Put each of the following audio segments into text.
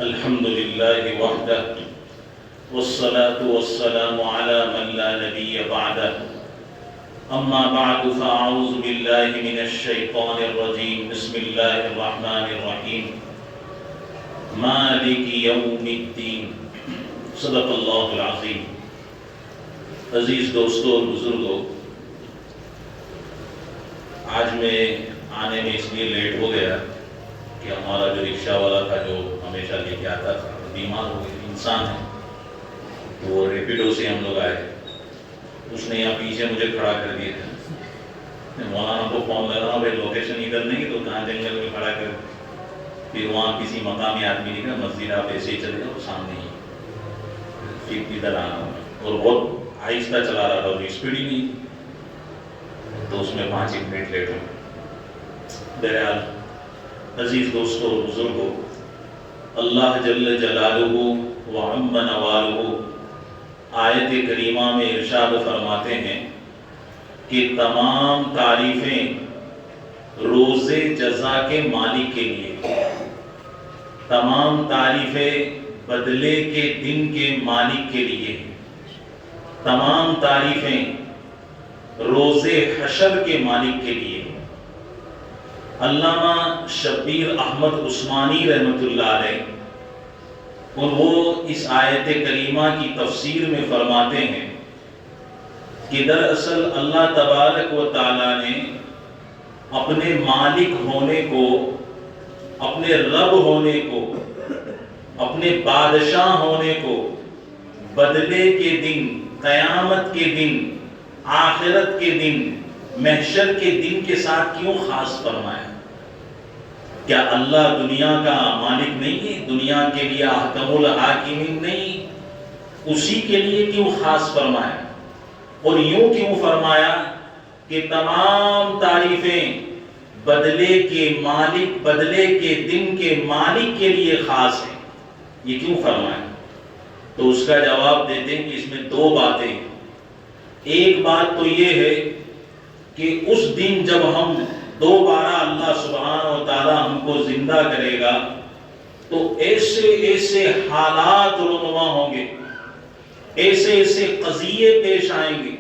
الحمد لله وحده والصلاة والسلام على من لا نبي بعده أما بعد فأعوذ بالله من الشيطان الرجيم بسم الله الرحمن الرحيم مالك يوم الدين صدق اللہ العظیم۔ عزیز دوستو اور بزرگوں، آج میں آنے میں اس لیے لیٹ ہو گیا کہ ہمارا جو رکشہ والا تھا جو ہمیشہ لے کے آتا تھا بیمار ہو گیا، انسان ہے، تو وہ ریپیڈو سے ہم لوگ آئے، اس نے یہاں پیچھے مجھے کھڑا کر دیا تھا۔ مولانا کو فون لگا، بھائی لوکیشن ادھر نہیں تو کہاں جنگل میں کھڑا کر، پھر وہاں کسی مقامی آدمی نے کہا مسجد آپ ایسے ہی چلے جاؤ سامنے ہی، پھر ادھر آنا، اور بہت آہستہ چلا رہا تھا اور اسپیڈ ہی نہیں، تو اس میں 5 منٹ لیٹ ہو گئے۔ بہرحال عزیز دوستو اور بزرگوں، اللہ جل جلالہ و عم نوالہ آیت کریمہ میں ارشاد فرماتے ہیں کہ تمام تعریفیں روز جزا کے مالک کے لیے، تمام تعریفیں بدلے کے دن کے مالک کے لیے، تمام تعریفیں روز حشر کے مالک کے لیے۔ علامہ شبیر احمد عثمانی رحمۃ اللہ علیہ، اور وہ اس آیت کریمہ کی تفسیر میں فرماتے ہیں کہ دراصل اللہ تبارک و تعالی نے اپنے مالک ہونے کو، اپنے رب ہونے کو، اپنے بادشاہ ہونے کو بدلے کے دن، قیامت کے دن، آخرت کے دن، محشر کے دن کے ساتھ کیوں خاص فرمایا؟ کیا اللہ دنیا کا مالک نہیں ہے؟ دنیا کے لیے احکم الحاکمین نہیں؟ اسی کے لیے کیوں خاص فرمایا؟ اور یوں کیوں فرمایا کہ تمام تعریفیں بدلے کے مالک، بدلے کے دن کے مالک کے لیے خاص ہیں؟ یہ کیوں فرمایا؟ تو اس کا جواب دیتے ہیں کہ اس میں 2 باتیں۔ ایک بات تو یہ ہے کہ اس دن جب ہم دوبارہ اللہ سبحانہ و تعالی ہم کو زندہ کرے گا تو ایسے ایسے حالات رونما ہوں گے، ایسے ایسے قضیے پیش آئیں گے،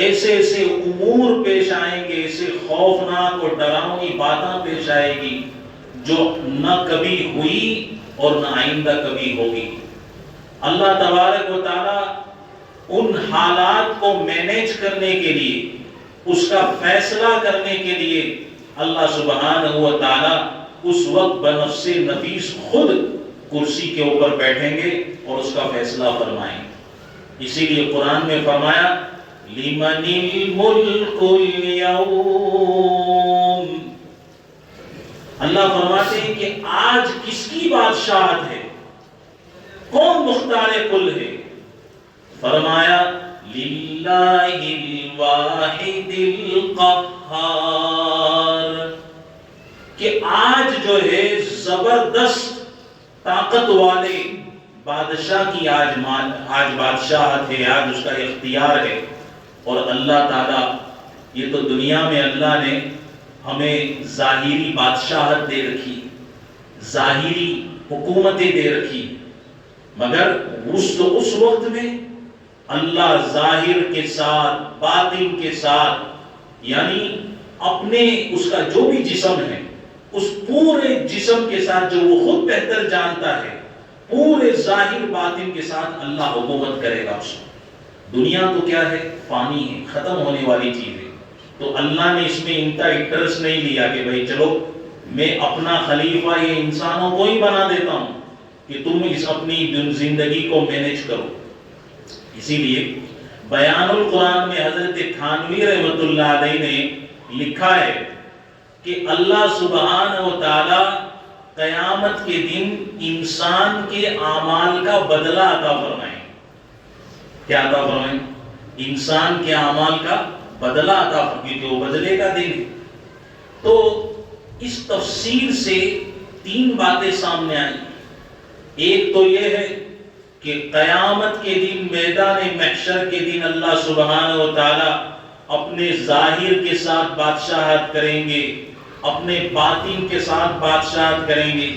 ایسے ایسے امور پیش آئیں گے، ایسے خوفناک اور ڈراؤنی باتیں پیش آئے گی جو نہ کبھی ہوئی اور نہ آئندہ کبھی ہوگی۔ اللہ تبارک و تعالی ان حالات کو مینیج کرنے کے لیے، اس کا فیصلہ کرنے کے لیے اللہ سبحانہ و تعالی اس وقت بنفس نفیس خود کرسی کے اوپر بیٹھیں گے اور اس کا فیصلہ فرمائیں گے۔ اسی لیے قرآن میں فرمایا لِمَنِ الْمُلْكُ الْيَوْمِ، اللہ فرماتے ہیں کہ آج کس کی بادشاہت ہے، کون مختار کل ہے؟ فرمایا لِلَّهِ الْوَاحِدِ الْقَهَّارِ، کہ آج جو ہے زبردست طاقت والے بادشاہ کی آج بادشاہت ہے، آج اس کا اختیار ہے۔ اور اللہ تعالیٰ، یہ تو دنیا میں اللہ نے ہمیں ظاہری بادشاہت دے رکھی، ظاہری حکومتیں دے رکھی، مگر اس وقت میں اللہ ظاہر کے ساتھ، باطن کے ساتھ، یعنی اپنے اس کا جو بھی جسم ہے، اس پورے جسم کے ساتھ جو وہ خود بہتر جانتا ہے، پورے ظاہر باطن کے ساتھ اللہ حکومت کرے گا اس کو۔ دنیا تو کیا ہے؟ فانی ہے، ختم ہونے والی چیز ہے۔ تو اللہ نے اس میں انتا انٹرسٹ نہیں لیا کہ بھئی چلو میں اپنا خلیفہ یہ انسانوں کو ہی بنا دیتا ہوں کہ تم اس اپنی زندگی کو مینیج کرو۔ اسی لیے بیان القرآن میں حضرت تھانوی رحمۃ اللہ علیہ نے لکھا ہے کہ اللہ سبحانہ و تعالی قیامت کے دن انسان کے اعمال کا بدلہ عطا فرمائیں۔ کیا عطا فرمائیں؟ انسان کے اعمال کا بدلہ عطا فرمائیں، کیونکہ وہ بدلے کا دن ہے۔ تو اس تفسیر سے 3 باتیں سامنے آئیں۔ ایک تو یہ ہے کہ قیامت کے دن، میدان محشر کے دن اللہ سبحانہ و تعالی اپنے ظاہر کے ساتھ بادشاہت کریں گے، اپنے باطن کے ساتھ بادشاہت کریں گے۔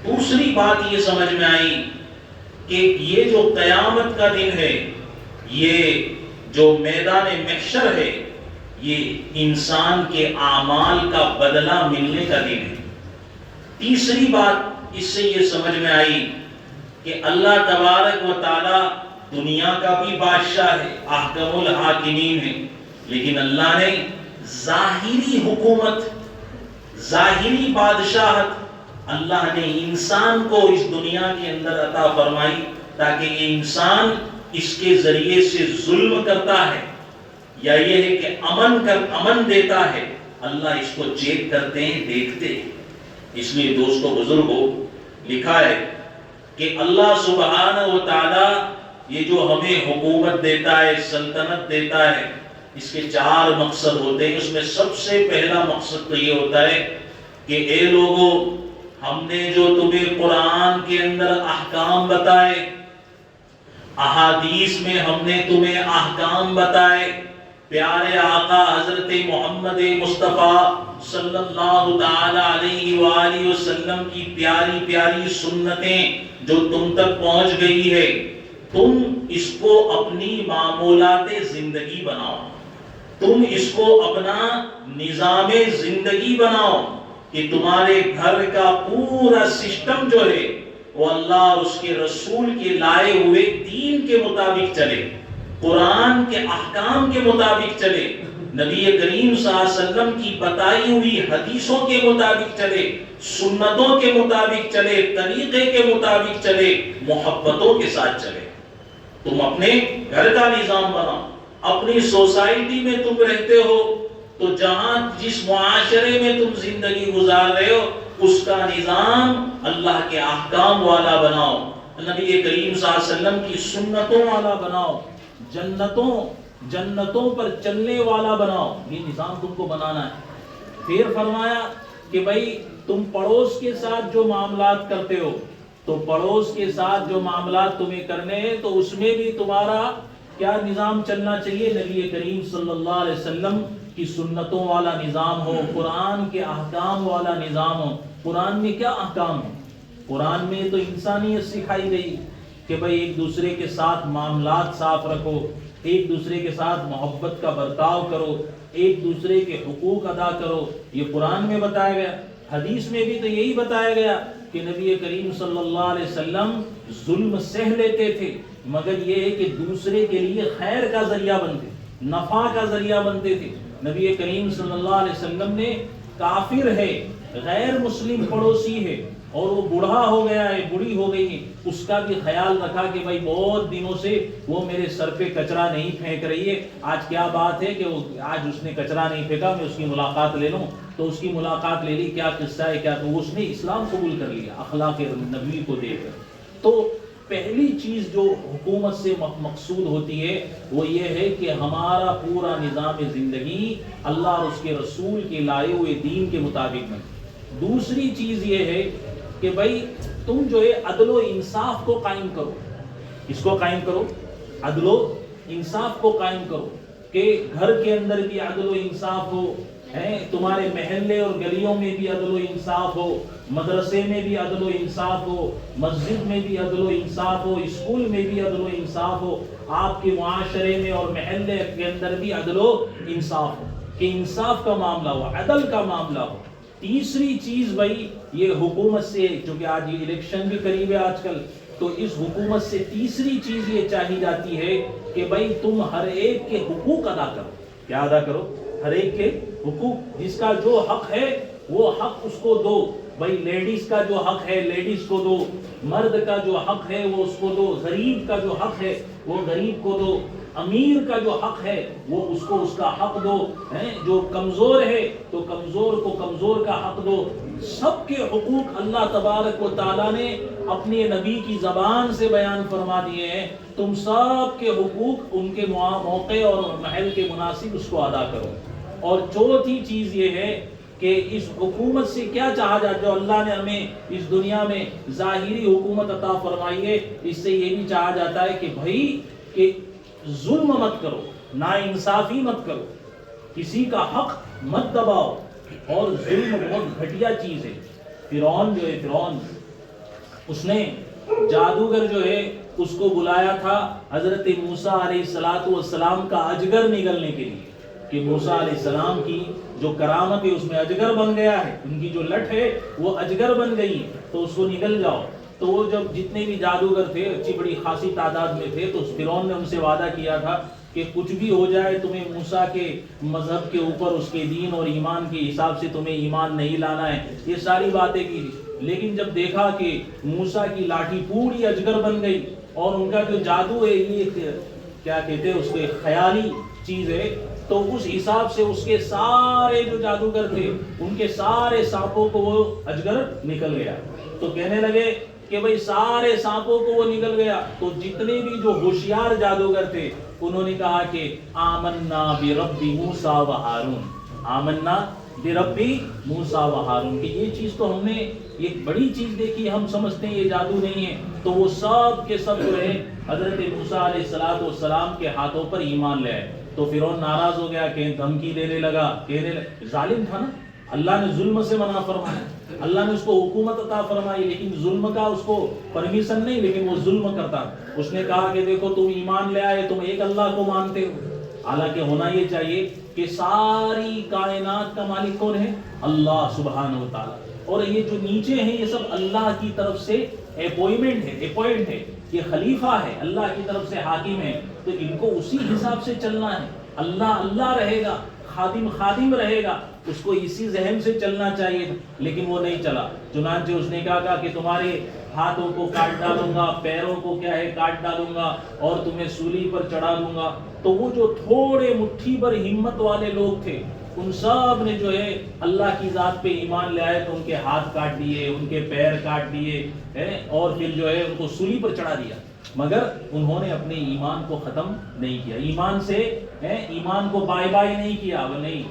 دوسری بات یہ سمجھ میں آئی کہ یہ جو قیامت کا دن ہے، یہ جو میدان محشر ہے، یہ انسان کے اعمال کا بدلہ ملنے کا دن ہے۔ تیسری بات اس سے یہ سمجھ میں آئی کہ اللہ تبارک و تعالی دنیا کا بھی بادشاہ ہے، احکم الحاکمین ہے، لیکن اللہ نے ظاہری حکومت، ظاہری بادشاہت اللہ نے انسان کو اس دنیا کے اندر عطا فرمائی تاکہ یہ انسان اس کے ذریعے سے ظلم کرتا ہے یا یہ ہے کہ امن دیتا ہے، اللہ اس کو چیک کرتے ہیں، دیکھتے ہیں۔ اس لیے دوستو بزرگوں، لکھا ہے کہ اللہ سبحانہ و تعالی یہ جو ہمیں حکومت دیتا ہے، سلطنت دیتا ہے، اس کے 4 مقصد ہوتے ہیں۔ اس میں سب سے پہلا مقصد تو یہ ہوتا ہے کہ اے لوگو، ہم نے جو تمہیں قرآن کے اندر احکام بتائے، احادیث میں ہم نے تمہیں احکام بتائے، پیارے آقا حضرت محمد مصطفیٰ صلی اللہ تعالی علیہ وآلہ وسلم کی پیاری پیاری سنتیں جو تم تک پہنچ گئی ہے، تم اس کو اپنی معمولات زندگی بناؤ، تم اس کو اپنا نظام زندگی بناؤ کہ تمہارے گھر کا پورا سسٹم جو ہے وہ اللہ اور اس کے رسول کے لائے ہوئے دین کے مطابق چلے، قرآن کے احکام کے مطابق چلے، نبی کریم صلی اللہ علیہ وسلم کی بتائی ہوئی حدیثوں کے مطابق چلے، سنتوں کے مطابق چلے، طریقے کے مطابق چلے، محبتوں کے ساتھ چلے۔ تم اپنے گھر کا نظام بناؤ، اپنی سوسائٹی میں تم رہتے ہو تو جہاں جس معاشرے میں تم زندگی گزار رہے ہو اس کا نظام اللہ کے احکام والا بناؤ، نبی کریم صلی اللہ علیہ وسلم کی سنتوں والا بناؤ، جنتوں پر چلنے والا بناؤ۔ یہ نظام تم کو بنانا ہے۔ پھر فرمایا کہ بھائی تم پڑوس کے ساتھ جو معاملات کرتے ہو، تو پڑوس کے ساتھ جو معاملات تمہیں کرنے ہیں تو اس میں بھی تمہارا کیا نظام چلنا چاہیے؟ نبی کریم صلی اللہ علیہ وسلم کی سنتوں والا نظام ہو، قرآن کے احکام والا نظام ہو۔ قرآن میں کیا احکام ہے؟ قرآن میں تو انسانیت سکھائی گئی کہ بھائی ایک دوسرے کے ساتھ معاملات صاف رکھو، ایک دوسرے کے ساتھ محبت کا برتاؤ کرو، ایک دوسرے کے حقوق ادا کرو، یہ قرآن میں بتایا گیا۔ حدیث میں بھی تو یہی بتایا گیا کہ نبی کریم صلی اللہ علیہ وسلم ظلم سہ لیتے تھے، مگر یہ ہے کہ دوسرے کے لیے خیر کا ذریعہ بنتے، نفع کا ذریعہ بنتے تھے۔ نبی کریم صلی اللہ علیہ وسلم نے کافر ہے، غیر مسلم پڑوسی ہے اور وہ بوڑھا ہو گیا ہے، بوڑھی ہو گئی ہے، اس کا بھی خیال رکھا کہ بھائی بہت دنوں سے وہ میرے سر پہ کچرا نہیں پھینک رہی ہے، آج کیا بات ہے کہ آج اس نے کچرا نہیں پھینکا، میں اس کی ملاقات لے لوں۔ تو اس کی ملاقات لے لی، کیا قصہ ہے کیا، تو اس نے اسلام قبول کر لیا اخلاق نبی کو دیکھ کر۔ تو پہلی چیز جو حکومت سے مقصود ہوتی ہے وہ یہ ہے کہ ہمارا پورا نظام زندگی اللہ اور اس کے رسول کے لائے ہوئے دین کے مطابق بنے۔ دوسری چیز یہ ہے کہ بھائی تم جو ہے عدل و انصاف کو قائم کرو۔ اس کو قائم کرو، عدل و انصاف کو قائم کرو کہ گھر کے اندر بھی عدل و انصاف ہو، تمہارے محلے اور گلیوں میں بھی عدل و انصاف ہو، مدرسے میں بھی عدل و انصاف ہو، مسجد میں بھی عدل و انصاف ہو، اسکول میں بھی عدل و انصاف ہو، آپ کے معاشرے میں اور محلے کے اندر بھی عدل و انصاف ہو، کہ انصاف کا معاملہ ہو، عدل کا معاملہ ہو۔ تیسری چیز بھائی یہ حکومت سے، چونکہ آج یہ الیکشن بھی قریب ہے آج کل، تو اس حکومت سے تیسری چیز یہ چاہی جاتی ہے کہ بھائی تم ہر ایک کے حقوق ادا کرو۔ کیا ادا کرو؟ ہر ایک کے حقوق، جس کا جو حق ہے وہ حق اس کو دو۔ بھائی لیڈیز کا جو حق ہے لیڈیز کو دو، مرد کا جو حق ہے وہ اس کو دو، غریب کا جو حق ہے وہ غریب کو دو، امیر کا جو حق ہے وہ اس کو اس کا حق دو، جو کمزور ہے تو کمزور کو کمزور کا حق دو۔ سب کے حقوق اللہ تبارک و تعالیٰ نے اپنے نبی کی زبان سے بیان فرما دیے ہیں۔ تم سب کے حقوق ان کے موقع اور محل کے مناسب اس کو ادا کرو۔ اور چوتھی چیز یہ ہے کہ اس حکومت سے کیا چاہا جاتا ہے، جو اللہ نے ہمیں اس دنیا میں ظاہری حکومت عطا فرمائی ہے، اس سے یہ بھی چاہا جاتا ہے کہ بھائی کہ ظلم مت کرو، ناانصافی مت کرو، کسی کا حق مت دباؤ، اور ظلم بہت گھٹیا چیز ہے۔ فرعون جو ہے، فرعون اس نے جادوگر جو ہے اس کو بلایا تھا حضرت موسیٰ علیہ السلام کا اجگر نگلنے کے لیے، کہ موسیٰ علیہ السلام کی جو کرامت ہے اس میں اجگر بن گیا ہے، ان کی جو لٹ ہے وہ اجگر بن گئی ہے، تو اس کو نگل جاؤ۔ تو وہ جب جتنے بھی جادوگر تھے اچھی بڑی خاصی تعداد میں تھے، تو فرعون نے ان سے وعدہ کیا تھا کہ کچھ بھی ہو جائے تمہیں موسیٰ کے مذہب کے اوپر، اس کے دین اور ایمان کے حساب سے تمہیں ایمان نہیں لانا ہے، یہ ساری باتیں کی۔ لیکن جب دیکھا کہ موسیٰ کی لاٹھی پوری اجگر بن گئی اور ان کا جو جادو ہے یہ کیا کہتے ہیں اس کو خیالی چیز ہے، تو اس حساب سے اس کے سارے جو جادوگر تھے ان کے سارے سانپوں کو وہ اجگر نکل گیا۔ تو کہنے لگے کہ بھئی سارے سانپوں کو وہ نکل گیا۔ تو جتنے بھی جو ہوشیار جادوگر تھے انہوں نے کہا کہ آمنا برب موسیٰ و ہارون، آمنا برب موسیٰ و ہارون، کہ یہ چیز تو ہم نے ایک بڑی چیز دیکھی، ہم سمجھتے ہیں یہ جادو نہیں ہے۔ تو وہ سب کے سب جو ہے حضرت موسیٰ علیہ السلام کے ہاتھوں پر ایمان لے آئے۔ تو فرعون ناراض ہو گیا کہ دھمکی دینے لگا، ظالم تھا نا، اللہ نے ظلم سے منع فرمایا، اللہ نے اس کو حکومت عطا فرمائی، لیکن ظلم کا اس کو پرمیشن نہیں، لیکن وہ ظلم کرتا۔ اس نے کہا کہ دیکھو تم ایمان لے آئے، تم ایک اللہ کو مانتے ہو، حالانکہ ہونا یہ چاہیے کہ ساری کائنات کا مالک کون ہے؟ اللہ سبحانہ و تعالی، اور یہ جو نیچے ہیں یہ سب اللہ کی طرف سے اپوائنٹ ہے، یہ خلیفہ ہے، اللہ کی طرف سے حاکم ہے، تو ان کو اسی حساب سے چلنا ہے۔ اللہ اللہ رہے گا، خادم خادم رہے گا، اس کو اسی ذہن سے چلنا چاہیے، لیکن وہ نہیں چلا۔ چنانچہ اس نے کہا کہ تمہارے ہاتھوں کو کاٹ ڈالوں گا، پیروں کو کیا ہے کاٹ ڈالوں گا، اور تمہیں سولی پر چڑھا دوں گا۔ تو وہ جو تھوڑے مٹھی بھر ہمت والے لوگ تھے ان سب نے جو ہے اللہ کی ذات پہ ایمان لے آئے، تو ان کے ہاتھ کاٹ دیے، ان کے پیر کاٹ دیے، اور پھر جو ہے ان کو سولی پر چڑھا دیا، مگر انہوں نے اپنے ایمان کو ختم نہیں کیا، ایمان کو بائے بائے نہیں کیا۔ وہ نہیں،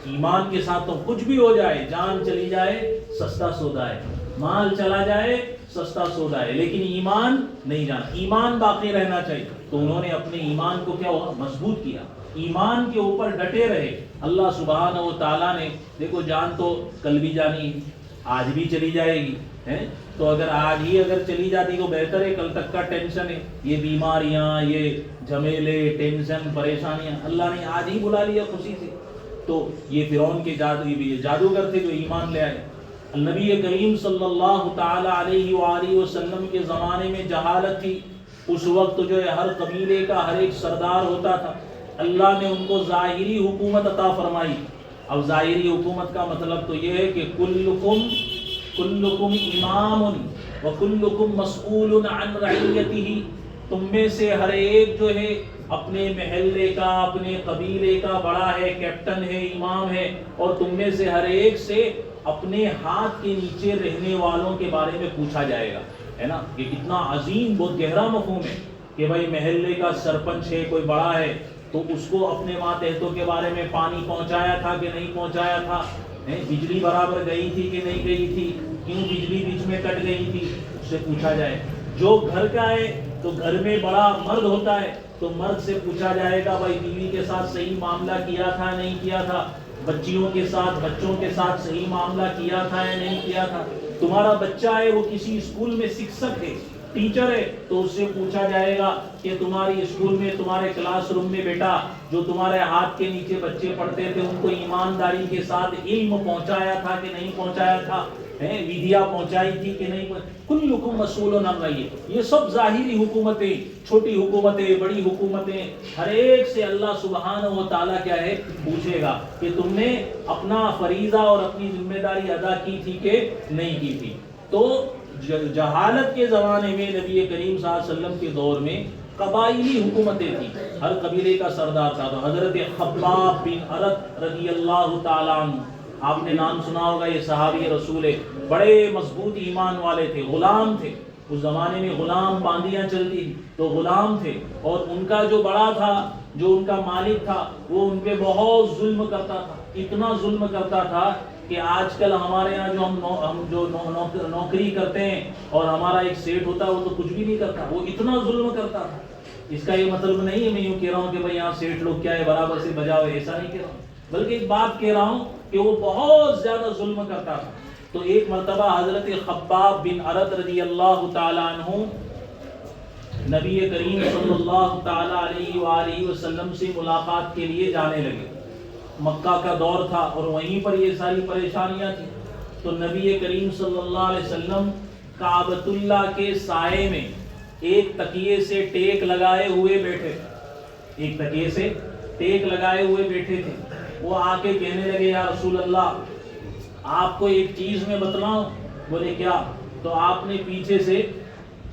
ایمان کے ساتھ تو کچھ بھی ہو جائے، جان چلی جائے سستا سودا ہے، مال چلا جائے سستا سودا ہے، لیکن ایمان نہیں جانا، ایمان باقی رہنا چاہیے۔ تو انہوں نے اپنے ایمان کو کیا ہوا؟ مضبوط کیا، ایمان کے اوپر ڈٹے رہے۔ اللہ سبحانہ و تعالیٰ نے دیکھو، جان تو کل بھی جانی، آج بھی چلی جائے گی، تو اگر آج ہی چلی جاتی تو بہتر ہے، کل تک کا ٹینشن ہے، یہ بیماریاں، یہ جھمیلے، ٹینشن، پریشانیاں، اللہ نے آج ہی بلا لیا خوشی سے۔ تو یہ فرعون کے جادوگر تھے جو ایمان لے آئے۔ نبی کریم صلی اللہ تعالی علیہ وآلہ وسلم کے زمانے میں جہالت تھی، اس وقت جو ہے ہر قبیلے کا ہر ایک سردار ہوتا تھا، اللہ نے ان کو ظاہری حکومت عطا فرمائی۔ اب ظاہری حکومت کا مطلب تو یہ ہے کہ کلکم امام وکلکم مسئول عن رعیتہ، تم میں سے ہر ایک جو ہے اپنے محلے کا، اپنے قبیلے کا بڑا ہے، کیپٹن ہے، امام ہے، اور تم میں سے ہر ایک سے اپنے ہاتھ کے نیچے رہنے والوں کے بارے میں پوچھا جائے گا، ہے نا۔ یہ کتنا عظیم، بہت گہرا مفہوم ہے کہ بھائی محلے کا سرپنچ ہے، کوئی بڑا ہے، تو اس کو اپنے ماتحتوں کے بارے میں پانی پہنچایا تھا کہ نہیں پہنچایا تھا، بجلی برابر گئی تھی کہ نہیں گئی تھی، کیوں بجلی بیچ میں کٹ گئی تھی، اس سے پوچھا جائے۔ جو گھر کا ہے تو گھر میں بڑا مرد ہوتا ہے تو مرد سے پوچھا جائے گا بھائی بیوی کے ساتھ صحیح معاملہ کیا تھا نہیں کیا تھا، بچوں کے ساتھ صحیح معاملہ کیا تھا یا نہیں کیا تھا۔ تمہارا بچہ ہے وہ کسی اسکول میں شکشک ہے، ٹیچر ہے، تو اس سے پوچھا جائے گا کہ تمہاری اسکول میں، تمہارے کلاس روم میں بیٹا جو تمہارے ہاتھ کے نیچے بچے پڑھتے تھے ان کو ایمانداری کے ساتھ علم پہنچایا تھا کہ نہیں پہنچایا تھا، ودیا پہنچائی تھی کہ نہیں۔ کلکم مسئول عن رعیتہ، یہ سب ظاہری حکومتیں، چھوٹی حکومتیں، بڑی حکومتیں، ہر ایک سے اللہ سبحانہ و تعالیٰ کیا ہے پوچھے گا کہ تم نے اپنا فریضہ اور اپنی ذمہ داری ادا کی تھی کہ نہیں کی تھی۔ تو جہالت کے زمانے میں نبی کریم صلی اللہ علیہ وسلم کے دور میں قبائلی حکومتیں تھیں، ہر قبیلے کا سردار تھا۔ تو حضرت خباب بن ارت رضی اللہ تعالیٰ عنہ، آپ نے نام سنا ہوگا، یہ صحابی رسول ہے، بڑے مضبوط ایمان والے تھے، غلام تھے، اس زمانے میں غلام باندیاں چلتی تھی تو غلام تھے، اور ان کا جو بڑا تھا، جو ان کا مالک تھا، وہ ان پہ بہت ظلم کرتا تھا، اتنا ظلم کرتا تھا کہ آج کل ہمارے یہاں جو ہم نوکری کرتے ہیں اور ہمارا ایک سیٹ ہوتا ہے وہ تو کچھ بھی نہیں کرتا، وہ اتنا ظلم کرتا تھا۔ اس کا یہ مطلب نہیں ہے میں یوں کہہ رہا ہوں کہ بھائی یہاں سیٹ لوگ کیا ہے برابر سے بجاؤ، ایسا نہیں کہہ رہا ہوں، بلکہ ایک بات کہہ رہا ہوں کہ وہ بہت زیادہ ظلم کرتا تھا۔ تو ایک مرتبہ حضرت خباب بن ارد رضی اللہ تعالیٰ عنہ نبی کریم صلی اللہ تعالیٰ علیہ وآلہ وسلم سے ملاقات کے لیے جانے لگے. مکہ کا دور تھا اور وہیں پر یہ ساری پریشانیاں تھیں. تو نبی کریم صلی اللہ علیہ وسلم کعبۃ اللہ کے سائے میں ایک تکیے سے ٹیک لگائے ہوئے بیٹھے تھے. ایک تکیے سے ٹیک لگائے ہوئے بیٹھے تھے. وہ آ کے کہنے لگے یا رسول اللہ آپ کو ایک چیز میں بتلاؤں. بولے کیا؟ تو آپ نے پیچھے سے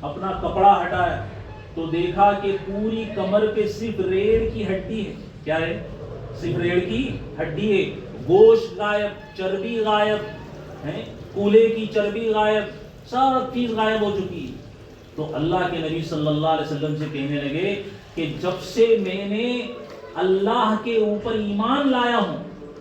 اپنا کپڑا ہٹایا تو دیکھا کہ پوری کمر پہ صرف ریڑھ کی ہڈی ہے. کیا ہے؟ صرف ریڑھ کی ہڈی ہے. گوشت غائب، چربی غائب ہے، کولے کی چربی غائب، سب چیز غائب ہو چکی ہے. تو اللہ کے نبی صلی اللہ علیہ وسلم سے کہنے لگے کہ جب سے میں نے اللہ کے اوپر ایمان لایا ہوں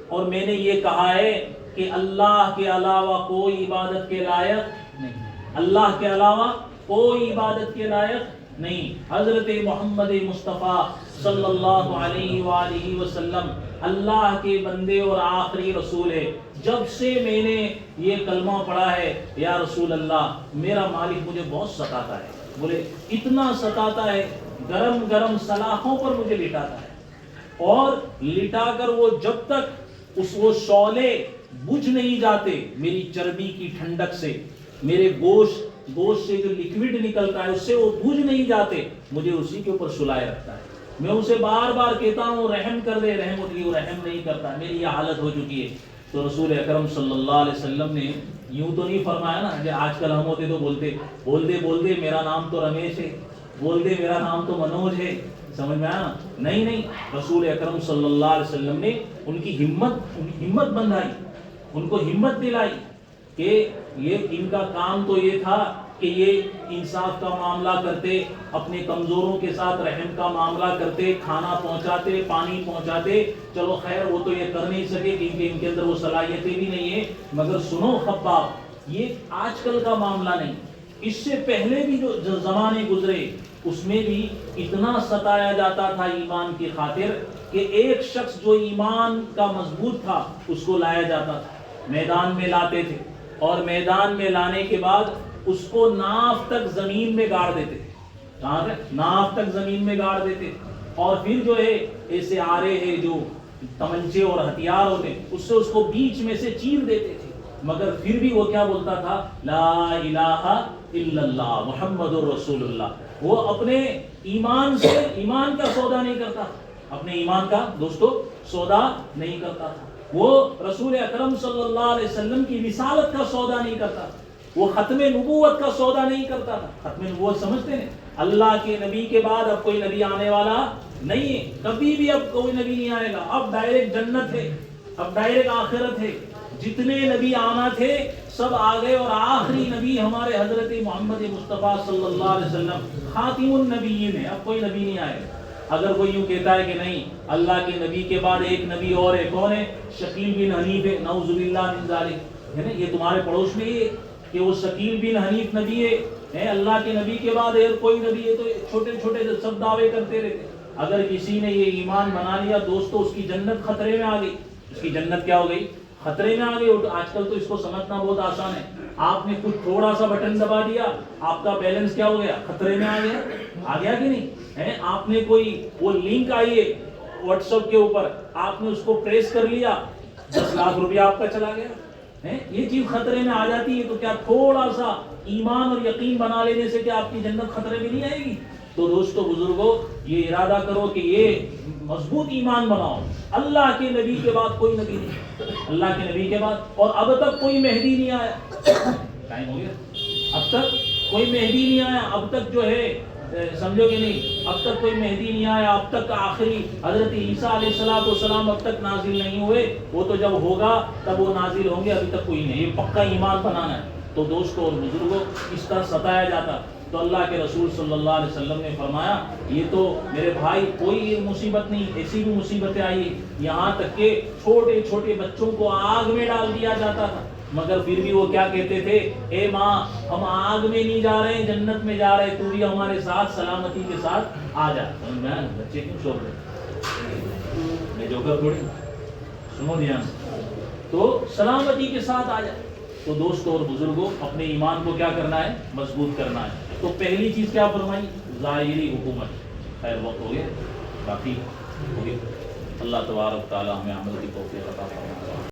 اور میں نے یہ کہا ہے کہ اللہ کے علاوہ کوئی عبادت کے لائق نہیں، اللہ کے علاوہ کوئی عبادت کے لائق نہیں، حضرت محمد مصطفیٰ صلی اللہ علیہ وآلہ وسلم اللہ کے بندے اور آخری رسول ہے. جب سے میں نے یہ کلمہ پڑھا ہے یا رسول اللہ میرا مالک مجھے بہت ستاتا ہے. بولے اتنا ستاتا ہے گرم گرم سلاخوں پر مجھے لٹاتا ہے اور لٹا کر وہ جب تک وہ شعلے بجھ نہیں جاتے میری چربی کی ٹھنڈک سے، میرے گوشت سے جو لکوڈ نکلتا ہے اس سے وہ بجھ نہیں جاتے، مجھے اسی کے اوپر سلائے رکھتا ہے. میں اسے بار بار کہتا ہوں رحم کر دے، رحم ہوتی ہے، وہ رحم نہیں کرتا. میری یہ حالت ہو چکی ہے. تو رسول اکرم صلی اللہ علیہ وسلم نے یوں تو نہیں فرمایا نا کہ آج کل ہم ہوتے تو بولتے میرا نام تو رمیش ہے، بولتے میرا نام تو منوج ہے. سمجھ میں آیا نا؟ نہیں، رسول اکرم صلی اللہ علیہ وسلم نے ان کی ہمت بندھائی، ان کو ہمت دلائی کہ یہ ان کا کام تو یہ تھا کہ یہ انصاف کا معاملہ کرتے، اپنے کمزوروں کے ساتھ رحم کا معاملہ کرتے، کھانا پہنچاتے، پانی پہنچاتے. چلو خیر وہ تو یہ کر نہیں سکے کیونکہ ان کے اندر وہ صلاحیتیں بھی نہیں ہیں. مگر سنو خباب، یہ آج کل کا معاملہ نہیں، اس سے پہلے بھی جو زمانے گزرے اس میں بھی اتنا ستایا جاتا تھا ایمان کی خاطر کہ ایک شخص جو ایمان کا مضبوط تھا اس کو لایا جاتا تھا، میدان میں لاتے تھے اور میدان میں لانے کے بعد اس کو ناف تک زمین میں گاڑ دیتے تھے. ناف تک زمین میں گاڑ دیتے اور پھر جو ہے ایسے آرے ہیں جو تمنچے اور ہتھیار ہوتے اس سے اس کو بیچ میں سے چیر دیتے تھے. مگر پھر بھی وہ کیا بولتا تھا؟ لا الہ الا اللہ محمد رسول اللہ. وہ اپنے ایمان سے ایمان کا سودا نہیں کرتا، اپنے ایمان کا دوستو سودا نہیں کرتا تھا. وہ رسول اکرم صلی اللہ علیہ وسلم کی رسالت کا سودا نہیں کرتا تھا. وہ ختم نبوت کا سودا نہیں کرتا تھا. ختم نبوت سمجھتے ہیں؟ اللہ کے نبی کے بعد اب کوئی نبی آنے والا نہیں ہے، کبھی بھی اب کوئی نبی نہیں آئے گا. اب ڈائریکٹ جنت ہے، اب ڈائریکٹ آخرت ہے. جتنے نبی آنا تھے سب آ گئے اور آخری نبی ہمارے حضرت محمد مصطفیٰ صلی اللہ علیہ وسلم خاتم النبیین ہے. اب کوئی نبی نہیں آئے گا. اگر کوئی یوں کہتا ہے کہ نہیں اللہ کے نبی کے بعد ایک نبی اور ہے، کون ہے؟ شکیل بن حنیف ہے، نعوذ باللہ من ذالک. ہے نا، یہ تمہارے پڑوس میں ہی ہے کہ وہ شکیل بن حنیف نبی ہے. اللہ کے نبی کے بعد اگر کوئی نبی ہے تو چھوٹے چھوٹے سب دعوے کرتے رہتے. اگر کسی نے یہ ایمان بنا لیا دوستو اس کی جنت خطرے میں آ گئی. اس کی جنت کیا ہو گئی؟ خطرے میں آ گئی. آج کل تو اس کو سمجھنا بہت آسان ہے. آپ نے کچھ تھوڑا سا بٹن دبا دیا، آپ کا بیلنس کیا ہو گیا؟ خطرے میں آ گیا کہ نہیں ہے؟ آپ نے کوئی وہ لنک آئی ہے واٹس ایپ کے اوپر، آپ نے اس کو پریس کر لیا، 10 لاکھ روپیہ آپ کا چلا گیا. یہ چیز خطرے میں آ جاتی ہے تو کیا تھوڑا سا ایمان اور یقین بنا لینے سے کیا آپ کی جنت خطرے میں نہیں آئے گی؟ تو دوستو بزرگوں، یہ ارادہ کرو کہ یہ مضبوط ایمان بناؤ. اللہ کے نبی کے بعد کوئی نبی نہیں، اللہ کے نبی کے بعد، اور اب تک کوئی مہدی نہیں آیا. ٹائم ہو گیا. اب تک کوئی مہدی نہیں آیا. اب تک جو ہے سمجھو کہ نہیں، اب تک کوئی مہدی نہیں آیا. اب تک آخری حضرت عیسیٰ علیہ السلام اب تک نازل نہیں ہوئے. وہ تو جب ہوگا تب وہ نازل ہوں گے. ابھی تک کوئی نہیں. یہ پکا ایمان بنانا ہے. تو دوستو اور بزرگوں، اس طرح ستایا جاتا تو اللہ کے رسول صلی اللہ علیہ وسلم نے فرمایا یہ تو میرے بھائی کوئی مصیبت نہیں، ایسی بھی مصیبتیں آئی یہاں تک کہ چھوٹے چھوٹے بچوں کو آگ میں ڈال دیا جاتا تھا. مگر پھر بھی وہ کیا کہتے تھے؟ اے ماں ہم آگ میں نہیں جا رہے ہیں، جنت میں جا رہے ہیں، تو بھی ہمارے ساتھ سلامتی کے ساتھ آ جا. میں بچے کیوں چھوڑ رہے؟ میں جو کر تھوڑی سنو دھیان، تو سلامتی کے ساتھ آ جا. تو دوستوں اور بزرگوں اپنے ایمان کو کیا کرنا ہے؟ مضبوط کرنا ہے. تو پہلی چیز کیا فرمائی؟ ظاہری حکومت. خیر وقت ہو گیا، کافی ہو گیا. اللہ تبارک تعالی ہمیں عمل کی توفیق عطا فرمائے.